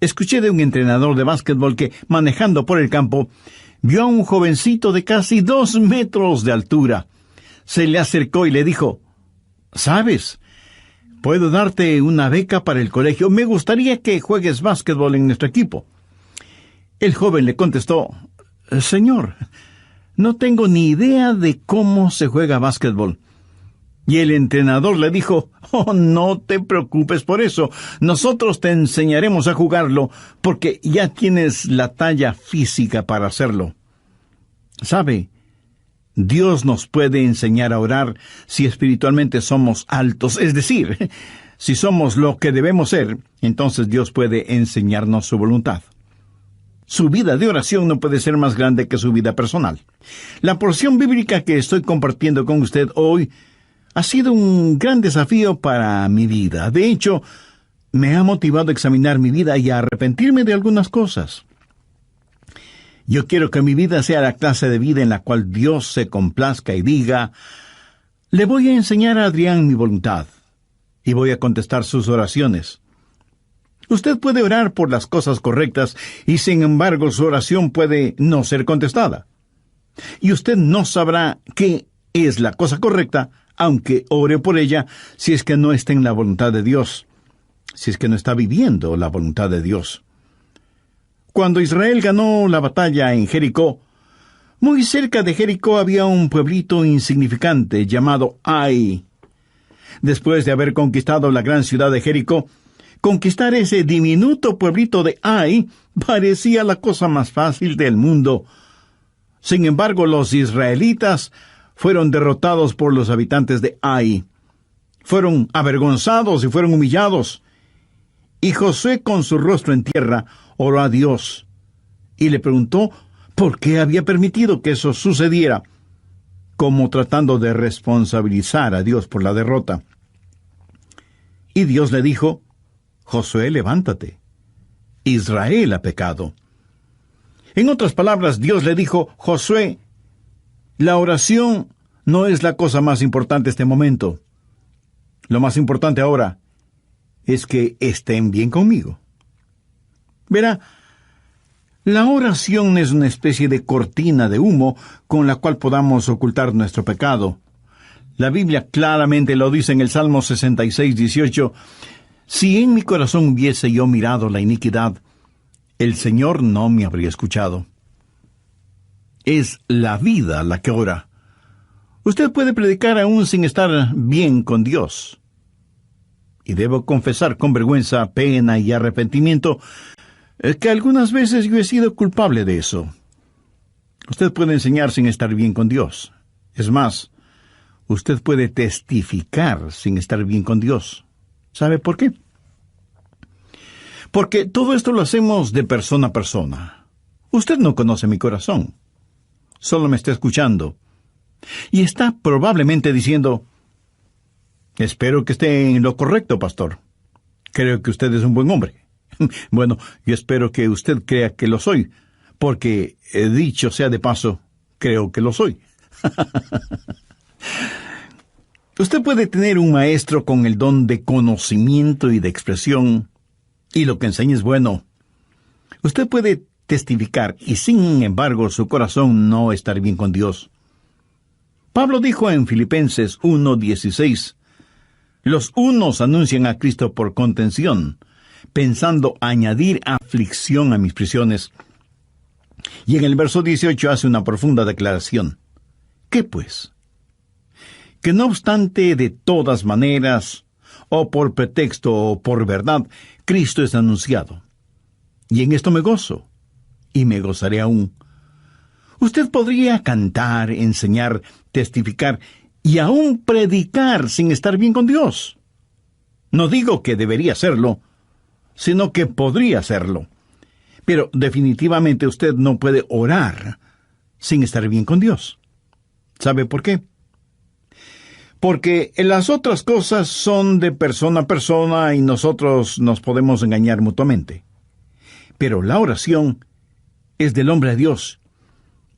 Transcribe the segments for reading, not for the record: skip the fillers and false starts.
Escuché de un entrenador de básquetbol que, manejando por el campo, vio a un jovencito de casi 2 metros de altura. Se le acercó y le dijo: «¿Sabes? Puedo darte una beca para el colegio. Me gustaría que juegues básquetbol en nuestro equipo». El joven le contestó: «Señor, no tengo ni idea de cómo se juega básquetbol». Y el entrenador le dijo: «Oh, no te preocupes por eso. Nosotros te enseñaremos a jugarlo porque ya tienes la talla física para hacerlo». ¿Sabe? Dios nos puede enseñar a orar si espiritualmente somos altos, es decir, si somos lo que debemos ser, entonces Dios puede enseñarnos su voluntad. Su vida de oración no puede ser más grande que su vida personal. La porción bíblica que estoy compartiendo con usted hoy ha sido un gran desafío para mi vida. De hecho, me ha motivado a examinar mi vida y a arrepentirme de algunas cosas. Yo quiero que mi vida sea la clase de vida en la cual Dios se complazca y diga: «Le voy a enseñar a Adrián mi voluntad, y voy a contestar sus oraciones». Usted puede orar por las cosas correctas, y sin embargo su oración puede no ser contestada. Y usted no sabrá qué es la cosa correcta, aunque ore por ella, si es que no está en la voluntad de Dios, si es que no está viviendo la voluntad de Dios. Cuando Israel ganó la batalla en Jericó, muy cerca de Jericó había un pueblito insignificante llamado Ai. Después de haber conquistado la gran ciudad de Jericó, conquistar ese diminuto pueblito de Ai parecía la cosa más fácil del mundo. Sin embargo, los israelitas fueron derrotados por los habitantes de Ai. Fueron avergonzados y fueron humillados. Y Josué, con su rostro en tierra, oró a Dios y le preguntó por qué había permitido que eso sucediera, como tratando de responsabilizar a Dios por la derrota. Y Dios le dijo: «Josué, levántate. Israel ha pecado». En otras palabras, Dios le dijo: «Josué, la oración no es la cosa más importante en este momento. Lo más importante ahora es que estén bien conmigo». Verá, la oración es una especie de cortina de humo con la cual podamos ocultar nuestro pecado. La Biblia claramente lo dice en el Salmo 66:18: «Si en mi corazón hubiese yo mirado la iniquidad, el Señor no me habría escuchado». Es la vida la que ora. Usted puede predicar aún sin estar bien con Dios. Y debo confesar con vergüenza, pena y arrepentimiento que algunas veces yo he sido culpable de eso. Usted puede enseñar sin estar bien con Dios. Es más, usted puede testificar sin estar bien con Dios. ¿Sabe por qué? Porque todo esto lo hacemos de persona a persona. Usted no conoce mi corazón. Solo me está escuchando. Y está probablemente diciendo: «Espero que esté en lo correcto, pastor. Creo que usted es un buen hombre». Bueno, yo espero que usted crea que lo soy, porque, dicho sea de paso, creo que lo soy. Usted puede tener un maestro con el don de conocimiento y de expresión, y lo que enseña es bueno. Usted puede testificar, y sin embargo su corazón no estar bien con Dios. Pablo dijo en Filipenses 1:16, «Los unos anuncian a Cristo por contención, pensando añadir aflicción a mis prisiones». Y en el verso 18 hace una profunda declaración. ¿Qué pues? Que no obstante, de todas maneras, o por pretexto o por verdad, Cristo es anunciado. Y en esto me gozo, y me gozaré aún. Usted podría cantar, enseñar, testificar y aún predicar sin estar bien con Dios. No digo que debería hacerlo, sino que podría hacerlo. Pero definitivamente usted no puede orar sin estar bien con Dios. ¿Sabe por qué? Porque las otras cosas son de persona a persona y nosotros nos podemos engañar mutuamente. Pero la oración es del hombre a Dios,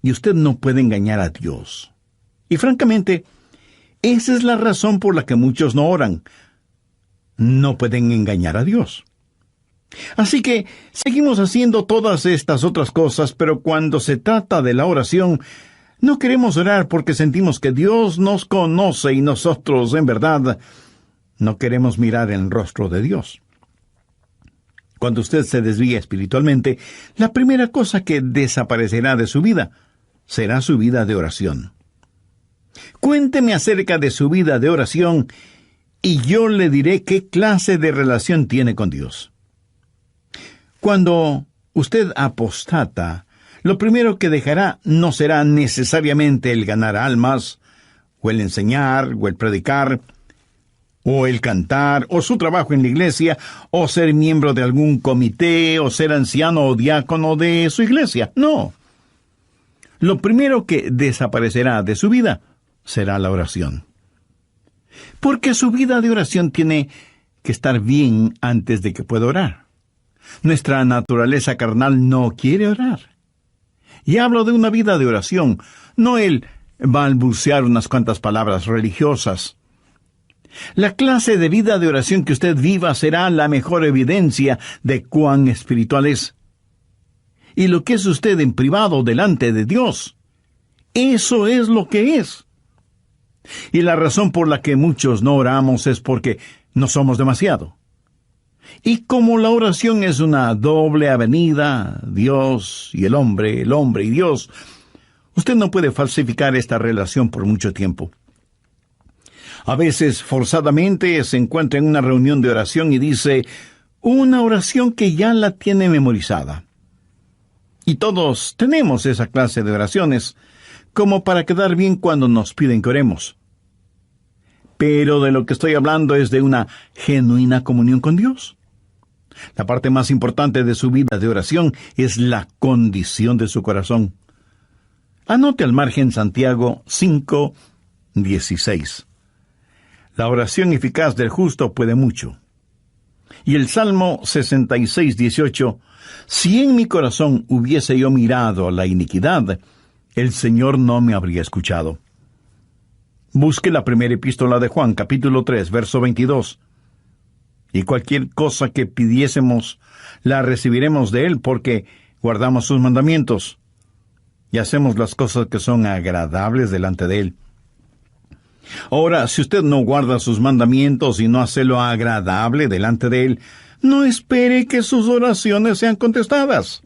y usted no puede engañar a Dios. Y francamente, esa es la razón por la que muchos no oran. No pueden engañar a Dios. Así que seguimos haciendo todas estas otras cosas, pero cuando se trata de la oración, no queremos orar porque sentimos que Dios nos conoce y nosotros, en verdad, no queremos mirar el rostro de Dios. Cuando usted se desvía espiritualmente, la primera cosa que desaparecerá de su vida será su vida de oración. Cuénteme acerca de su vida de oración y yo le diré qué clase de relación tiene con Dios. Cuando usted apostata, lo primero que dejará no será necesariamente el ganar almas, o el enseñar, o el predicar, o el cantar, o su trabajo en la iglesia, o ser miembro de algún comité, o ser anciano o diácono de su iglesia. No. Lo primero que desaparecerá de su vida será la oración. Porque su vida de oración tiene que estar bien antes de que pueda orar. Nuestra naturaleza carnal no quiere orar. Y hablo de una vida de oración, no el balbucear unas cuantas palabras religiosas. La clase de vida de oración que usted viva será la mejor evidencia de cuán espiritual es. Y lo que es usted en privado delante de Dios, eso es lo que es. Y la razón por la que muchos no oramos es porque no somos demasiado. Y como la oración es una doble avenida, Dios y el hombre y Dios, usted no puede falsificar esta relación por mucho tiempo. A veces, forzadamente, se encuentra en una reunión de oración y dice una oración que ya la tiene memorizada. Y todos tenemos esa clase de oraciones, como para quedar bien cuando nos piden que oremos. Pero de lo que estoy hablando es de una genuina comunión con Dios. La parte más importante de su vida de oración es la condición de su corazón. Anote al margen Santiago 5:16. La oración eficaz del justo puede mucho. Y el Salmo 66:18. Si en mi corazón hubiese yo mirado a la iniquidad, el Señor no me habría escuchado. Busque la primera epístola de Juan, capítulo 3, verso 22. Y cualquier cosa que pidiésemos, la recibiremos de Él, porque guardamos sus mandamientos y hacemos las cosas que son agradables delante de Él. Ahora, si usted no guarda sus mandamientos y no hace lo agradable delante de Él, no espere que sus oraciones sean contestadas.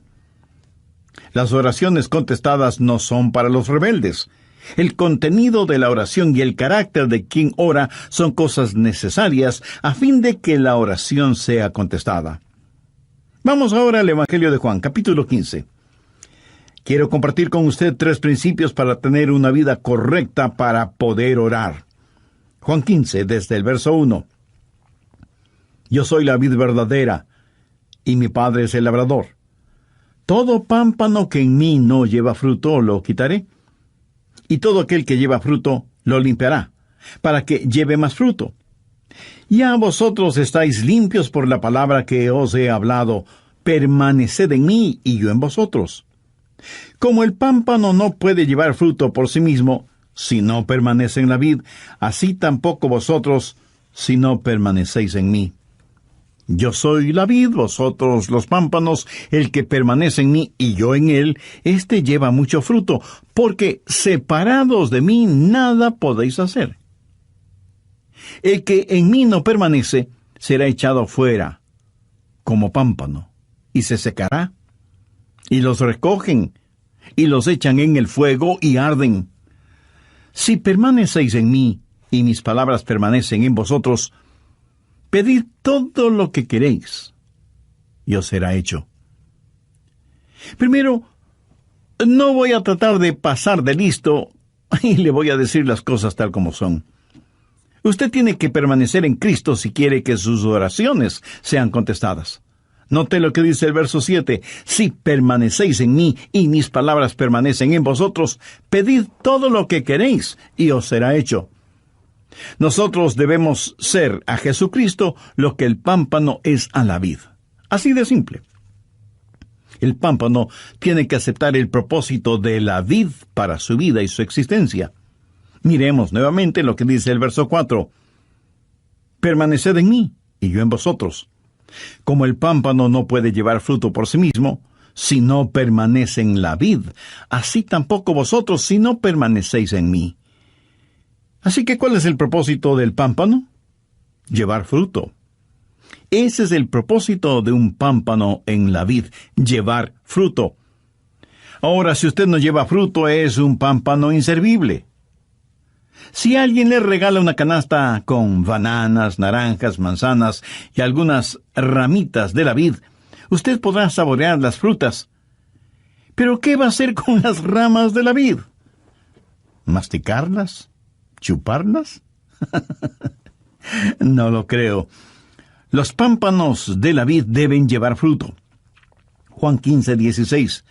Las oraciones contestadas no son para los rebeldes. El contenido de la oración y el carácter de quien ora son cosas necesarias a fin de que la oración sea contestada. Vamos ahora al Evangelio de Juan, capítulo 15. Quiero compartir con usted 3 principios para tener una vida correcta para poder orar. Juan 15, desde el verso 1. Yo soy la vid verdadera, y mi Padre es el labrador. Todo pámpano que en mí no lleva fruto lo quitaré, y todo aquel que lleva fruto lo limpiará, para que lleve más fruto. Ya vosotros estáis limpios por la palabra que os he hablado. Permaneced en mí y yo en vosotros. Como el pámpano no puede llevar fruto por sí mismo si no permanece en la vid, así tampoco vosotros si no permanecéis en mí. Yo soy la vid, vosotros los pámpanos. El que permanece en mí y yo en él, éste lleva mucho fruto, porque separados de mí nada podéis hacer. El que en mí no permanece será echado fuera como pámpano, y se secará. Y los recogen, y los echan en el fuego, y arden. Si permanecéis en mí, y mis palabras permanecen en vosotros, pedid todo lo que queréis, y os será hecho. Primero, no voy a tratar de pasar de listo, y le voy a decir las cosas tal como son. Usted tiene que permanecer en Cristo si quiere que sus oraciones sean contestadas. Note lo que dice el verso 7. Si permanecéis en mí y mis palabras permanecen en vosotros, pedid todo lo que queréis y os será hecho. Nosotros debemos ser a Jesucristo lo que el pámpano es a la vid. Así de simple. El pámpano tiene que aceptar el propósito de la vid para su vida y su existencia. Miremos nuevamente lo que dice el verso 4. Permaneced en mí y yo en vosotros. Como el pámpano no puede llevar fruto por sí mismo, si no permanece en la vid, así tampoco vosotros si no permanecéis en mí. Así que, ¿cuál es el propósito del pámpano? Llevar fruto. Ese es el propósito de un pámpano en la vid, llevar fruto. Ahora, si usted no lleva fruto, es un pámpano inservible. Si alguien le regala una canasta con bananas, naranjas, manzanas y algunas ramitas de la vid, usted podrá saborear las frutas. ¿Pero qué va a hacer con las ramas de la vid? ¿Masticarlas? ¿Chuparlas? No lo creo. Los pámpanos de la vid deben llevar fruto. Juan 15:16.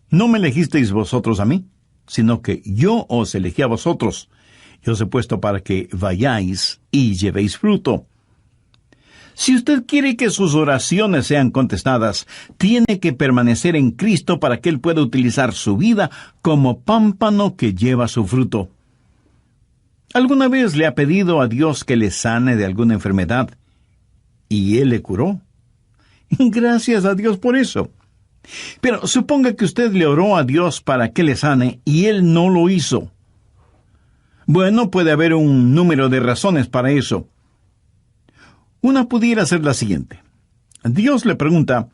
No me elegisteis vosotros a mí, sino que yo os elegí a vosotros. Yo os he puesto para que vayáis y llevéis fruto. Si usted quiere que sus oraciones sean contestadas, tiene que permanecer en Cristo para que Él pueda utilizar su vida como pámpano que lleva su fruto. ¿Alguna vez le ha pedido a Dios que le sane de alguna enfermedad y Él le curó? Gracias a Dios por eso. Pero suponga que usted le oró a Dios para que le sane y Él no lo hizo. Bueno, puede haber un número de razones para eso. Una pudiera ser la siguiente. Dios le pregunta,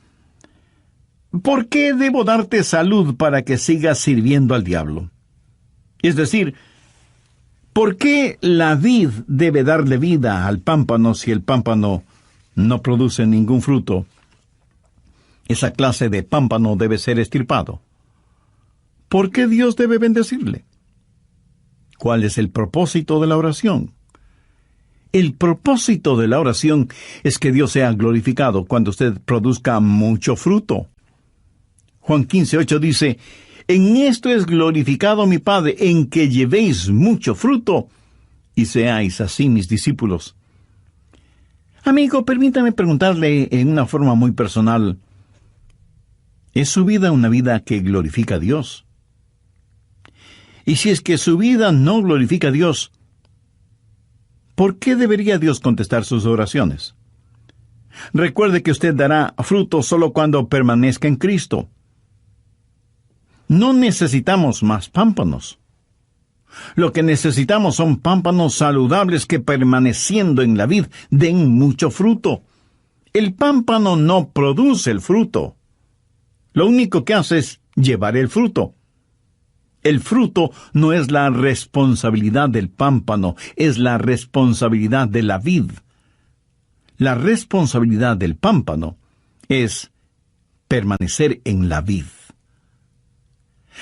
¿por qué debo darte salud para que sigas sirviendo al diablo? Es decir, ¿por qué la vid debe darle vida al pámpano si el pámpano no produce ningún fruto? Esa clase de pámpano debe ser extirpado. ¿Por qué Dios debe bendecirle? ¿Cuál es el propósito de la oración? El propósito de la oración es que Dios sea glorificado cuando usted produzca mucho fruto. Juan 15:8 dice, en esto es glorificado mi Padre, en que llevéis mucho fruto y seáis así mis discípulos. Amigo, permítame preguntarle en una forma muy personal, ¿es su vida una vida que glorifica a Dios? Y si es que su vida no glorifica a Dios, ¿por qué debería Dios contestar sus oraciones? Recuerde que usted dará fruto solo cuando permanezca en Cristo. No necesitamos más pámpanos. Lo que necesitamos son pámpanos saludables que permaneciendo en la vid den mucho fruto. El pámpano no produce el fruto. Lo único que hace es llevar el fruto. El fruto no es la responsabilidad del pámpano, es la responsabilidad de la vid. La responsabilidad del pámpano es permanecer en la vid.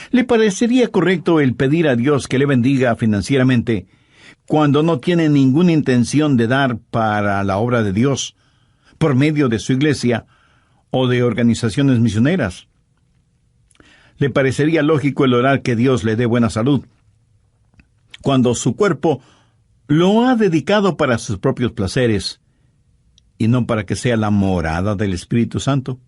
¿Le parecería correcto el pedir a Dios que le bendiga financieramente cuando no tiene ninguna intención de dar para la obra de Dios por medio de su iglesia o de organizaciones misioneras? ¿Le parecería lógico el orar que Dios le dé buena salud cuando su cuerpo lo ha dedicado para sus propios placeres y no para que sea la morada del Espíritu Santo?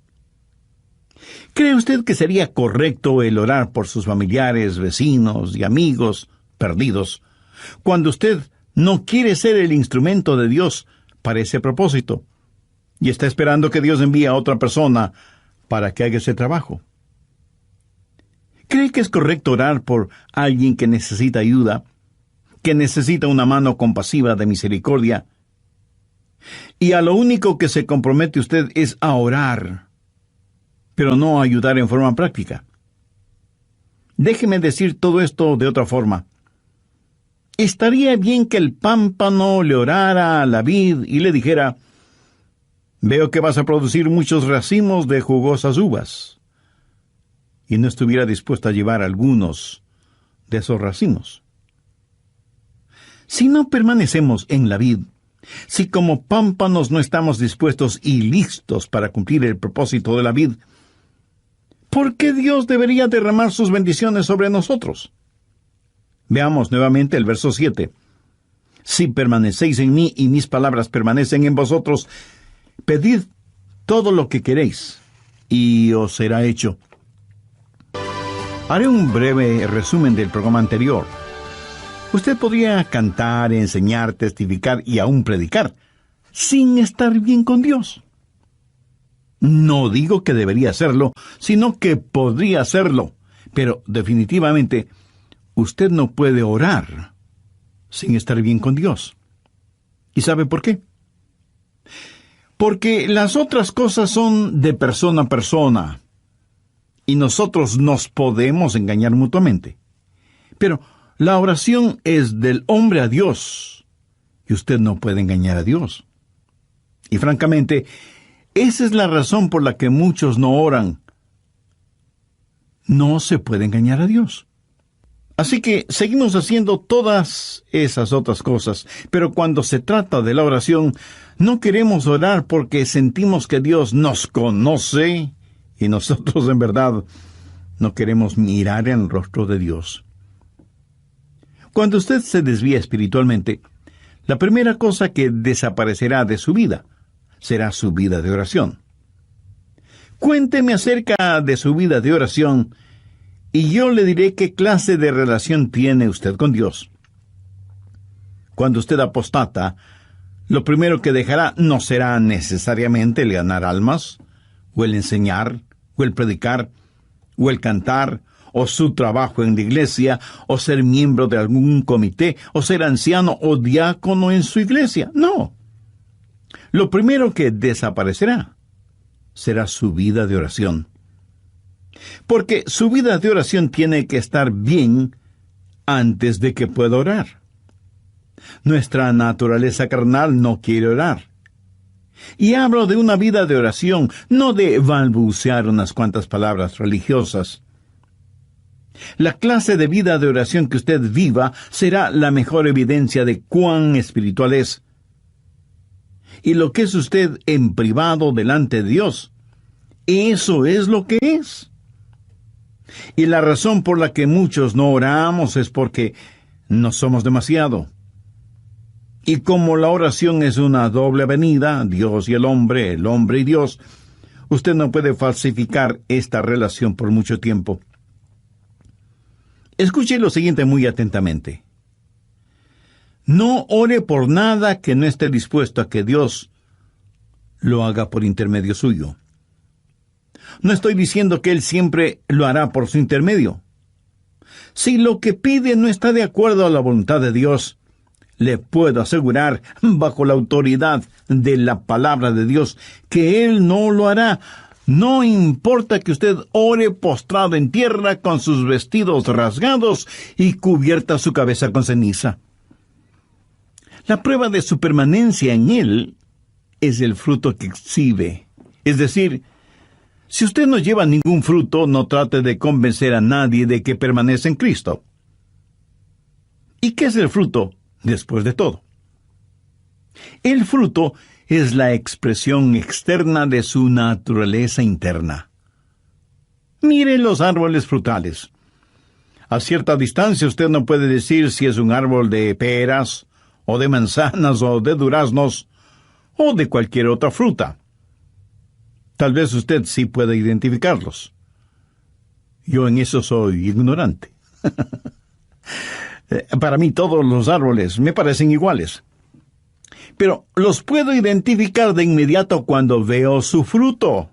¿Cree usted que sería correcto el orar por sus familiares, vecinos y amigos perdidos cuando usted no quiere ser el instrumento de Dios para ese propósito y está esperando que Dios envíe a otra persona para que haga ese trabajo? ¿Cree que es correcto orar por alguien que necesita ayuda, que necesita una mano compasiva de misericordia? Y a lo único que se compromete usted es a orar, pero no a ayudar en forma práctica. Déjeme decir todo esto de otra forma. Estaría bien que el pámpano le orara a la vid y le dijera, veo que vas a producir muchos racimos de jugosas uvas, y no estuviera dispuesto a llevar algunos de esos racimos. Si no permanecemos en la vid, si como pámpanos no estamos dispuestos y listos para cumplir el propósito de la vid, ¿por qué Dios debería derramar sus bendiciones sobre nosotros? Veamos nuevamente el verso 7. Si permanecéis en mí y mis palabras permanecen en vosotros, pedid todo lo que queréis, y os será hecho. Haré un breve resumen del programa anterior. Usted podría cantar, enseñar, testificar y aún predicar, sin estar bien con Dios. No digo que debería hacerlo, sino que podría hacerlo. Pero definitivamente, usted no puede orar sin estar bien con Dios. ¿Y sabe por qué? Porque las otras cosas son de persona a persona, y nosotros nos podemos engañar mutuamente. Pero la oración es del hombre a Dios, y usted no puede engañar a Dios. Y francamente, esa es la razón por la que muchos no oran. No se puede engañar a Dios. Así que seguimos haciendo todas esas otras cosas, pero cuando se trata de la oración, no queremos orar porque sentimos que Dios nos conoce y nosotros en verdad no queremos mirar en el rostro de Dios. Cuando usted se desvía espiritualmente, la primera cosa que desaparecerá de su vida será su vida de oración. Cuénteme acerca de su vida de oración y yo le diré qué clase de relación tiene usted con Dios. Cuando usted apostata, lo primero que dejará no será necesariamente el ganar almas, o el enseñar, o el predicar, o el cantar, o su trabajo en la iglesia, o ser miembro de algún comité, o ser anciano o diácono en su iglesia. No. Lo primero que desaparecerá será su vida de oración. Porque su vida de oración tiene que estar bien antes de que pueda orar. Nuestra naturaleza carnal no quiere orar. Y hablo de una vida de oración, no de balbucear unas cuantas palabras religiosas. La clase de vida de oración que usted viva será la mejor evidencia de cuán espiritual es. Y lo que es usted en privado delante de Dios, eso es lo que es. Y la razón por la que muchos no oramos es porque no somos demasiado. Y como la oración es una doble avenida, Dios y el hombre y Dios, usted no puede falsificar esta relación por mucho tiempo. Escuche lo siguiente muy atentamente. No ore por nada que no esté dispuesto a que Dios lo haga por intermedio suyo. No estoy diciendo que Él siempre lo hará por su intermedio. Si lo que pide no está de acuerdo a la voluntad de Dios, le puedo asegurar, bajo la autoridad de la palabra de Dios, que Él no lo hará. No importa que usted ore postrado en tierra con sus vestidos rasgados y cubierta su cabeza con ceniza. La prueba de su permanencia en Él es el fruto que exhibe. Es decir, si usted no lleva ningún fruto, no trate de convencer a nadie de que permanece en Cristo. ¿Y qué es el fruto, después de todo? El fruto es la expresión externa de su naturaleza interna. Mire los árboles frutales. A cierta distancia usted no puede decir si es un árbol de peras, o de manzanas, o de duraznos, o de cualquier otra fruta. Tal vez usted sí pueda identificarlos. Yo en eso soy ignorante. Para mí todos los árboles me parecen iguales. Pero los puedo identificar de inmediato cuando veo su fruto.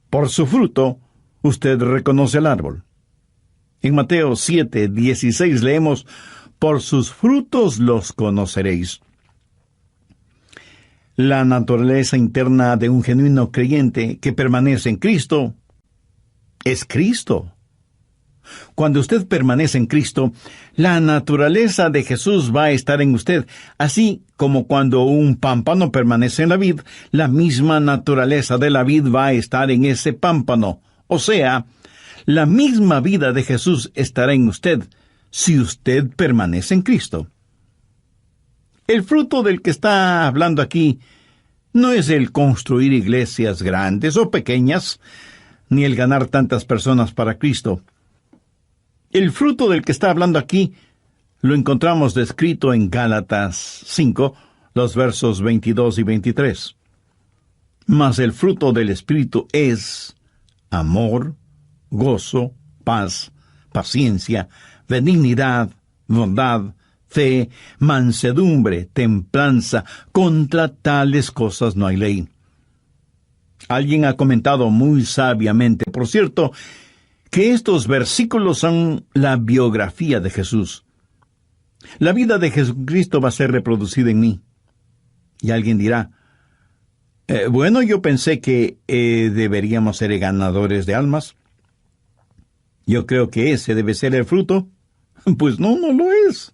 Por su fruto, usted reconoce el árbol. En Mateo 7:16 leemos, «Por sus frutos los conoceréis». La naturaleza interna de un genuino creyente que permanece en Cristo es Cristo. Cuando usted permanece en Cristo, la naturaleza de Jesús va a estar en usted, así como cuando un pámpano permanece en la vid, la misma naturaleza de la vid va a estar en ese pámpano. O sea, la misma vida de Jesús estará en usted, si usted permanece en Cristo. El fruto del que está hablando aquí no es el construir iglesias grandes o pequeñas, ni el ganar tantas personas para Cristo. El fruto del que está hablando aquí lo encontramos descrito en Gálatas 5, los versos 22 y 23. Mas el fruto del Espíritu es amor, gozo, paz, paciencia, benignidad, bondad, fe, mansedumbre, templanza. Contra tales cosas no hay ley. Alguien ha comentado muy sabiamente, por cierto, que estos versículos son la biografía de Jesús. La vida de Jesucristo va a ser reproducida en mí. Y alguien dirá, bueno, yo pensé que deberíamos ser ganadores de almas. Yo creo que ese debe ser el fruto. Pues no, no lo es.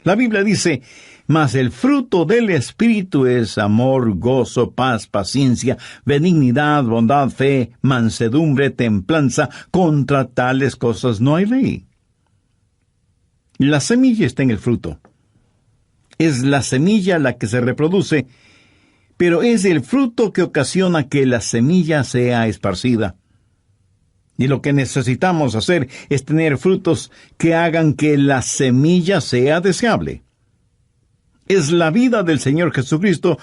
La Biblia dice, mas el fruto del Espíritu es amor, gozo, paz, paciencia, benignidad, bondad, fe, mansedumbre, templanza. Contra tales cosas no hay ley. La semilla está en el fruto. Es la semilla la que se reproduce, pero es el fruto que ocasiona que la semilla sea esparcida. Y lo que necesitamos hacer es tener frutos que hagan que la semilla sea deseable. Es la vida del Señor Jesucristo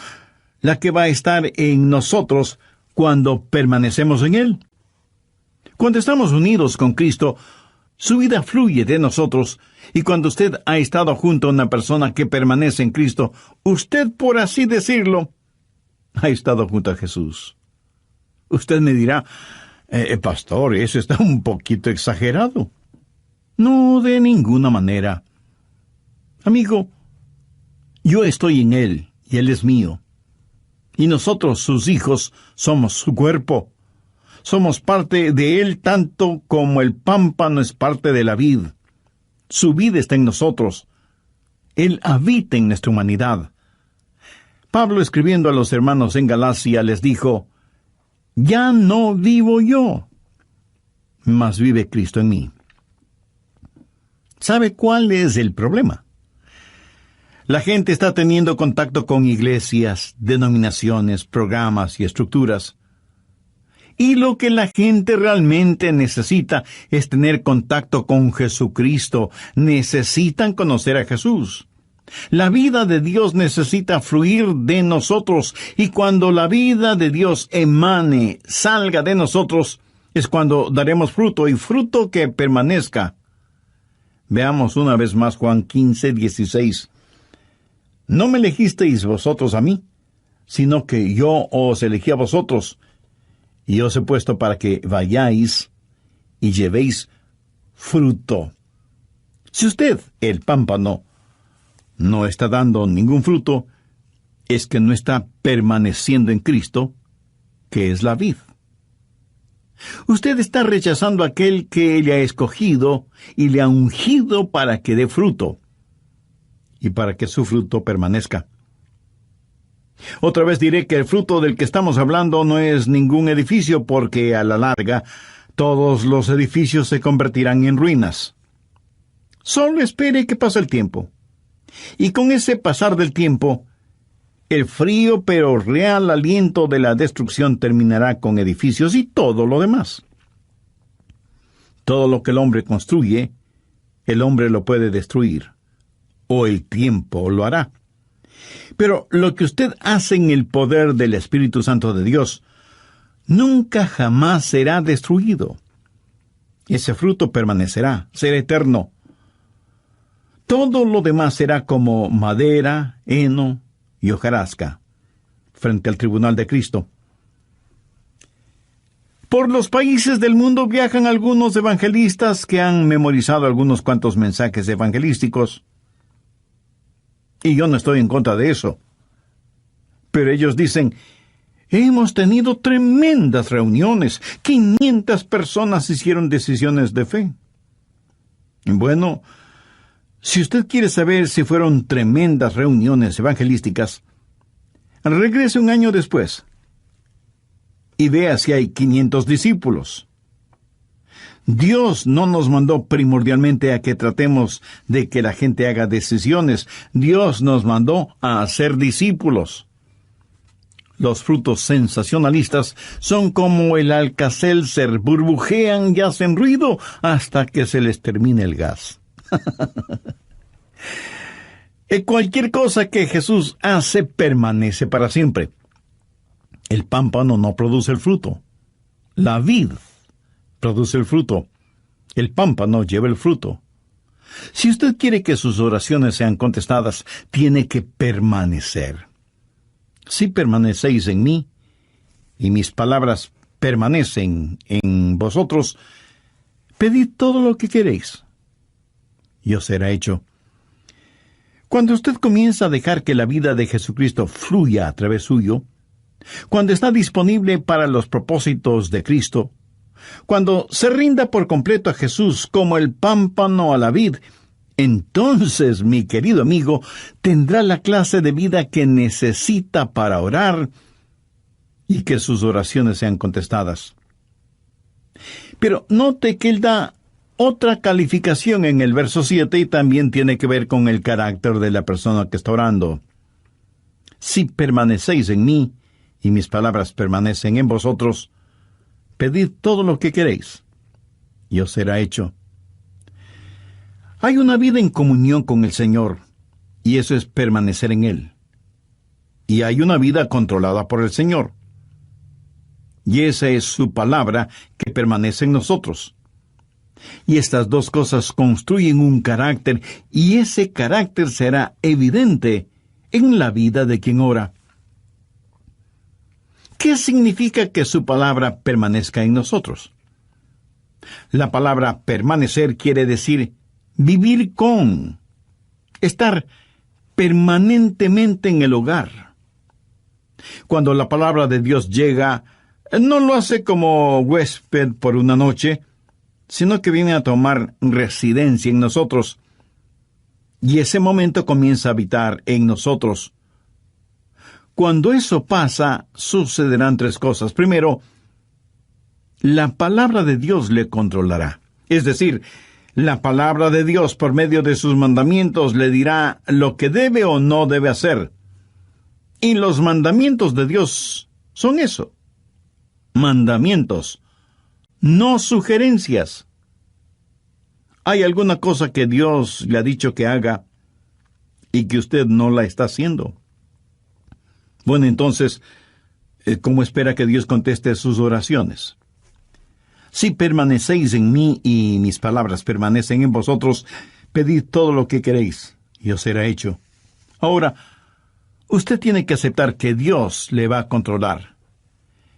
la que va a estar en nosotros cuando permanecemos en Él. Cuando estamos unidos con Cristo, su vida fluye de nosotros, y cuando usted ha estado junto a una persona que permanece en Cristo, usted, por así decirlo, ha estado junto a Jesús. Usted me dirá, pastor, eso está un poquito exagerado. No, de ninguna manera. Amigo, yo estoy en Él, y Él es mío. Y nosotros, sus hijos, somos su cuerpo. Somos parte de Él tanto como el pámpano es parte de la vid. Su vida está en nosotros. Él habita en nuestra humanidad. Pablo, escribiendo a los hermanos en Galacia, les dijo, ya no vivo yo, mas vive Cristo en mí. ¿Sabe cuál es el problema? La gente está teniendo contacto con iglesias, denominaciones, programas y estructuras. Y lo que la gente realmente necesita es tener contacto con Jesucristo. Necesitan conocer a Jesús. La vida de Dios necesita fluir de nosotros, y cuando la vida de Dios emane, salga de nosotros, es cuando daremos fruto, y fruto que permanezca. Veamos una vez más Juan 15:16. No me elegisteis vosotros a mí, sino que yo os elegí a vosotros, y os he puesto para que vayáis y llevéis fruto. Si usted, el pámpano, no está dando ningún fruto, es que no está permaneciendo en Cristo, que es la vid. Usted está rechazando a aquel que le ha escogido y le ha ungido para que dé fruto, y para que su fruto permanezca. Otra vez diré que el fruto del que estamos hablando no es ningún edificio, porque a la larga todos los edificios se convertirán en ruinas. Solo espere que pase el tiempo. Y con ese pasar del tiempo, el frío pero real aliento de la destrucción terminará con edificios y todo lo demás. Todo lo que el hombre construye, el hombre lo puede destruir, o el tiempo lo hará. Pero lo que usted hace en el poder del Espíritu Santo de Dios nunca jamás será destruido. Ese fruto permanecerá, será eterno. Todo lo demás será como madera, heno y hojarasca frente al tribunal de Cristo. Por los países del mundo viajan algunos evangelistas que han memorizado algunos cuantos mensajes evangelísticos. Y yo no estoy en contra de eso. Pero ellos dicen, hemos tenido tremendas reuniones. 500 personas hicieron decisiones de fe. Bueno, si usted quiere saber si fueron tremendas reuniones evangelísticas, regrese un año después y vea si hay 500 discípulos. Dios no nos mandó primordialmente a que tratemos de que la gente haga decisiones. Dios nos mandó a hacer discípulos. Los frutos sensacionalistas son como el Alka-Seltzer, burbujean y hacen ruido hasta que se les termine el gas. Cualquier cosa que Jesús hace permanece para siempre. El pámpano no produce el fruto. La vid produce el fruto. El pámpano lleva el fruto. Si usted quiere que sus oraciones sean contestadas, tiene que permanecer. Si permanecéis en mí, y mis palabras permanecen en vosotros, pedid todo lo que queréis, y os será hecho. Cuando usted comienza a dejar que la vida de Jesucristo fluya a través suyo, cuando está disponible para los propósitos de Cristo, cuando se rinda por completo a Jesús como el pámpano a la vid, entonces, mi querido amigo, tendrá la clase de vida que necesita para orar y que sus oraciones sean contestadas. Pero note que él da otra calificación en el verso 7 y también tiene que ver con el carácter de la persona que está orando. Si permanecéis en mí y mis palabras permanecen en vosotros, pedid todo lo que queréis y os será hecho. Hay una vida en comunión con el Señor, y eso es permanecer en Él. Y hay una vida controlada por el Señor, y esa es su palabra que permanece en nosotros. Y estas dos cosas construyen un carácter, y ese carácter será evidente en la vida de quien ora. ¿Qué significa que su palabra permanezca en nosotros? La palabra permanecer quiere decir vivir con, estar permanentemente en el hogar. Cuando la palabra de Dios llega, no lo hace como huésped por una noche, sino que viene a tomar residencia en nosotros, y ese momento comienza a habitar en nosotros. Cuando eso pasa, sucederán tres cosas. Primero, la palabra de Dios le controlará. Es decir, la palabra de Dios, por medio de sus mandamientos, le dirá lo que debe o no debe hacer. Y los mandamientos de Dios son eso. Mandamientos, no sugerencias. ¿Hay alguna cosa que Dios le ha dicho que haga y que usted no la está haciendo? Bueno, entonces, ¿cómo espera que Dios conteste sus oraciones? Si permanecéis en mí y mis palabras permanecen en vosotros, pedid todo lo que queréis, y os será hecho. Ahora, usted tiene que aceptar que Dios le va a controlar,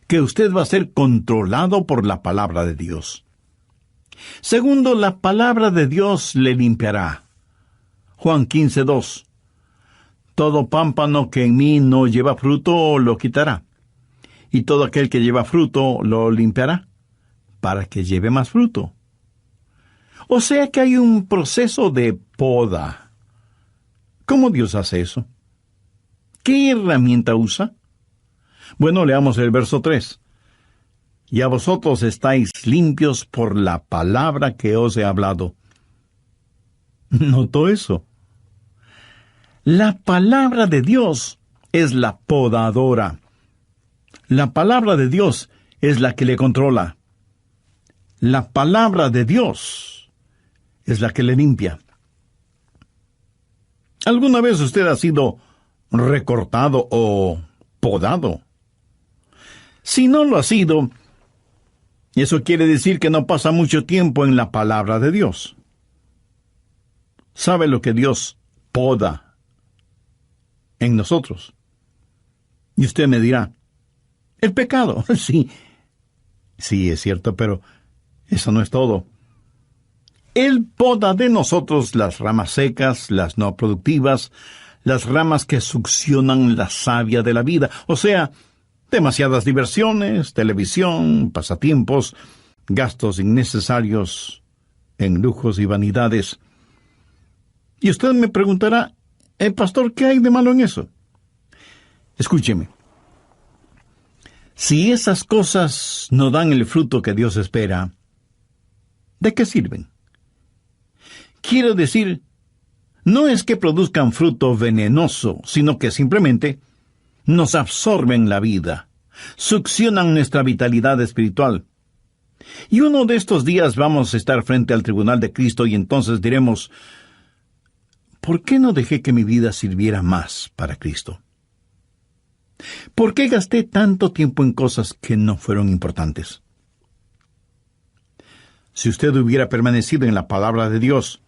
que usted va a ser controlado por la palabra de Dios. Segundo, la palabra de Dios le limpiará. Juan 15:2. Todo pámpano que en mí no lleva fruto lo quitará, y todo aquel que lleva fruto lo limpiará, para que lleve más fruto. O sea que hay un proceso de poda. ¿Cómo Dios hace eso? ¿Qué herramienta usa? Bueno, leamos el verso 3. Y a vosotros estáis limpios por la palabra que os he hablado. ¿Notó eso? La palabra de Dios es la podadora. La palabra de Dios es la que le controla. La palabra de Dios es la que le limpia. ¿Alguna vez usted ha sido recortado o podado? Si no lo ha sido, eso quiere decir que no pasa mucho tiempo en la palabra de Dios. ¿Sabe lo que Dios poda en nosotros? Y usted me dirá, el pecado. Sí, es cierto, pero eso no es todo. Él poda de nosotros las ramas secas, las no productivas, las ramas que succionan la savia de la vida, o sea, demasiadas diversiones, televisión, pasatiempos, gastos innecesarios en lujos y vanidades. Y usted me preguntará, pastor, ¿qué hay de malo en eso? Escúcheme. Si esas cosas no dan el fruto que Dios espera, ¿de qué sirven? Quiero decir, no es que produzcan fruto venenoso, sino que simplemente nos absorben la vida, succionan nuestra vitalidad espiritual. Y uno de estos días vamos a estar frente al tribunal de Cristo y entonces diremos, ¿por qué no dejé que mi vida sirviera más para Cristo? ¿Por qué gasté tanto tiempo en cosas que no fueron importantes? Si usted hubiera permanecido en la palabra de Dios,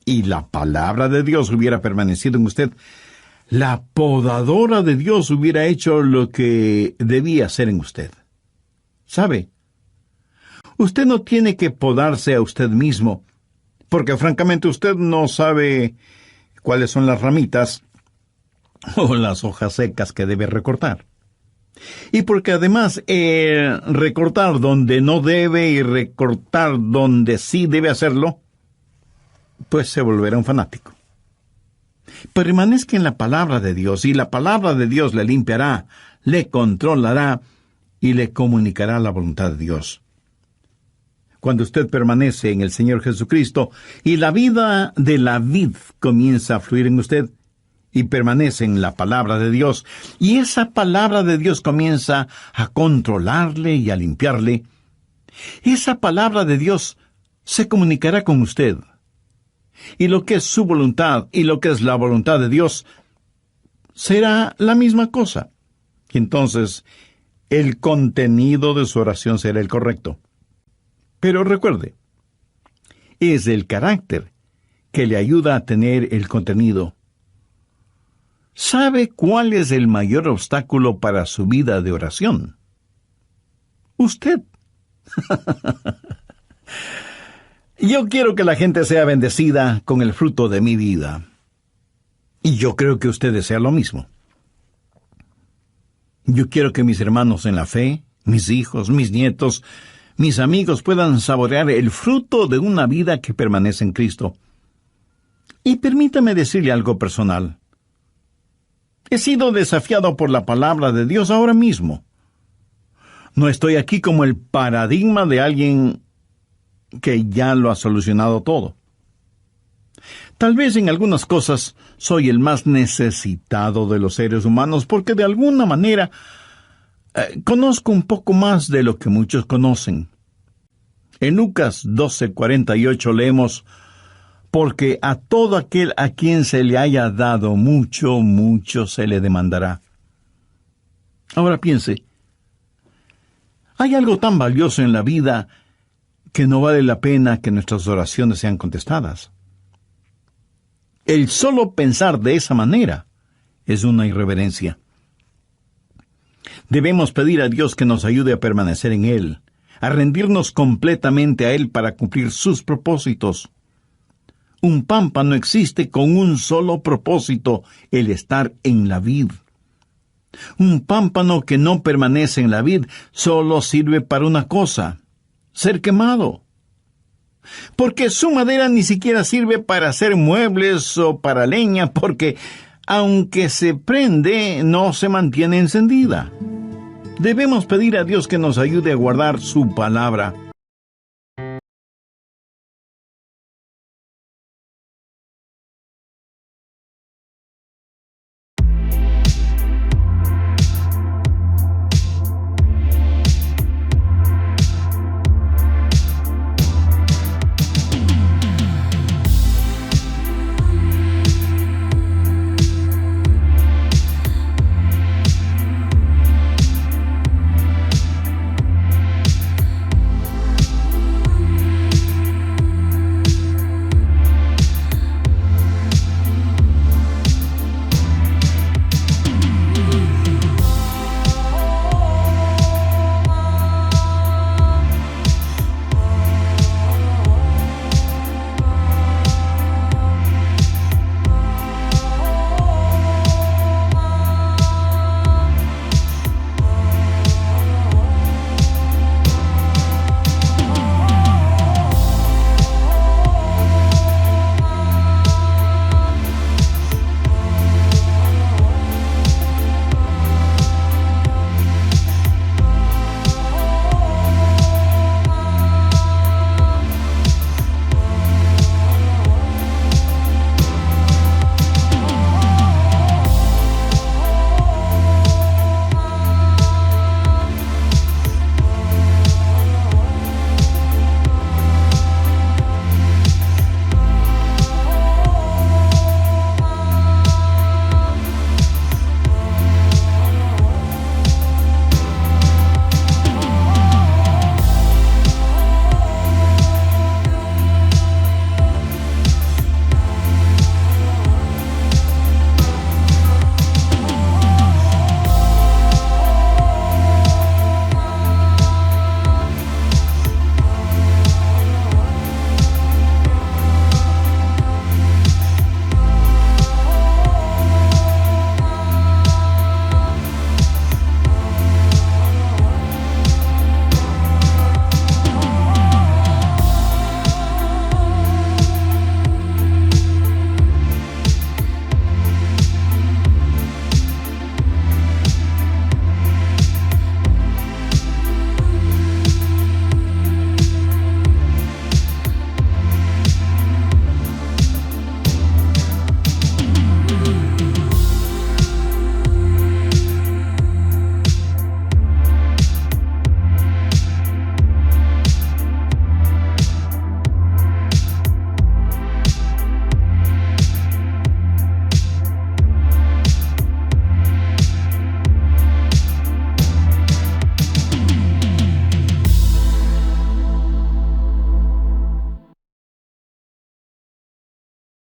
y la palabra de Dios hubiera permanecido en usted, la podadora de Dios hubiera hecho lo que debía hacer en usted. ¿Sabe? Usted no tiene que podarse a usted mismo, porque francamente usted no sabe cuáles son las ramitas o las hojas secas que debe recortar. Y porque además recortar donde no debe y recortar donde sí debe hacerlo, pues se volverá un fanático. Permanezca en la palabra de Dios, y la palabra de Dios le limpiará, le controlará y le comunicará la voluntad de Dios. Cuando usted permanece en el Señor Jesucristo y la vida de la vid comienza a fluir en usted y permanece en la palabra de Dios, y esa palabra de Dios comienza a controlarle y a limpiarle, esa palabra de Dios se comunicará con usted. Y lo que es su voluntad y lo que es la voluntad de Dios será la misma cosa. Y entonces el contenido de su oración será el correcto. Pero recuerde, es el carácter que le ayuda a tener el contenido. ¿Sabe cuál es el mayor obstáculo para su vida de oración? Usted. Yo quiero que la gente sea bendecida con el fruto de mi vida. Y yo creo que usted desea lo mismo. Yo quiero que mis hermanos en la fe, mis hijos, mis nietos, mis amigos puedan saborear el fruto de una vida que permanece en Cristo. Y permítame decirle algo personal. He sido desafiado por la palabra de Dios ahora mismo. No estoy aquí como el paradigma de alguien que ya lo ha solucionado todo. Tal vez en algunas cosas soy el más necesitado de los seres humanos porque de alguna manera conozco un poco más de lo que muchos conocen. En Lucas 12:48 leemos: porque a todo aquel a quien se le haya dado mucho, mucho se le demandará. Ahora piense, ¿hay algo tan valioso en la vida que no vale la pena que nuestras oraciones sean contestadas? El solo pensar de esa manera es una irreverencia. Debemos pedir a Dios que nos ayude a permanecer en Él, a rendirnos completamente a Él para cumplir sus propósitos. Un pámpano existe con un solo propósito, el estar en la vid. Un pámpano que no permanece en la vid solo sirve para una cosa: ser quemado. Porque su madera ni siquiera sirve para hacer muebles o para leña, porque aunque se prende, no se mantiene encendida. Debemos pedir a Dios que nos ayude a guardar su palabra.